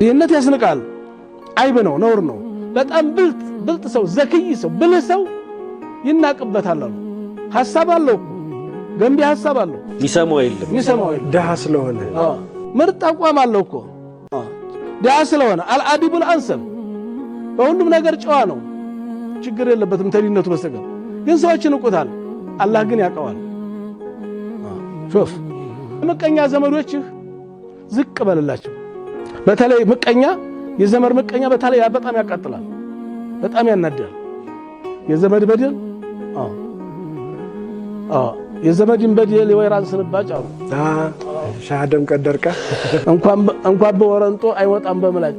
ይህነት ያስንቃል። አይብ ነው፣ ነውር ነው። በጣም ብልጥ ሰው፣ ዘክይ ሰው፣ ብልህ ሰው ይናቅበታል አሉ። ሐሳብ አለው፣ ገንቢ ሐሳብ አለው። ሚሰማው የለም። ደሃ ስለሆነ ምርጥ አቋም አለው እኮ ደሃ ስለሆነ። አልአዲቡል አንሰብ በሁሉም ነገር ጨዋ ነው፣ ችግር የለበትም ተዲነቱ በስተቀር። ግን ሰዎች ይንቁታል፣ አላህ ግን ያውቀዋል። ሾፍ ምቀኛ ዘመዶችህ ዝቅ በልላቸው። በተለይ ምቀኛ የዘመድ ምቀኛ በተለይ በጣም ያቃጥላል፣ በጣም ያናዳል። የዘመድ በደል የዘመድን በደል የወይራን ስንባጭ አሉ። ሻሃደም ቀደርቃ እንኳን በወረንጦ አይወጣም በምላጭ።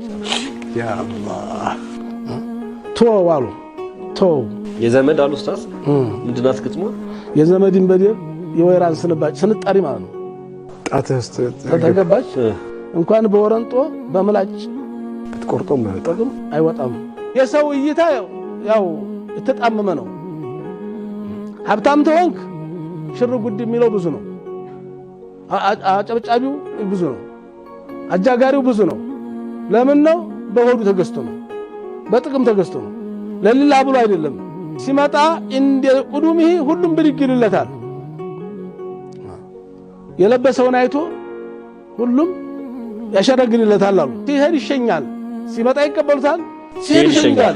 ያ አላህ ተው አሉ። ተው የዘመድ አሉ ኡስታዝ ምንድናት ግጥሟ? የዘመድን በደል የወይራን ስንባጭ ስንጣሪ ማለት ነው። ጣትህስ ተገባች እንኳን በወረንጦ በምላጭ ቆርጦም አይወጣም። የሰው እይታ ያው የተጣመመ ነው። ሀብታም ተወንክ ሽር ጉድ የሚለው ብዙ ነው። አጨብጫቢው ብዙ ነው። አጃጋሪው ብዙ ነው። ለምን ነው? በሆዱ ተገዝቶ ነው፣ በጥቅም ተገዝቶ ነው። ለሌላ ብሎ አይደለም። ሲመጣ እንደ ቁዱምህ ሁሉም ብድግ ይልለታል። የለበሰውን አይቶ ሁሉም ያሸረግልለታል አሉ። ሲሄድ ይሸኛል፣ ሲመጣ ይቀበሉታል፣ ሲሄድ ይሸኛል።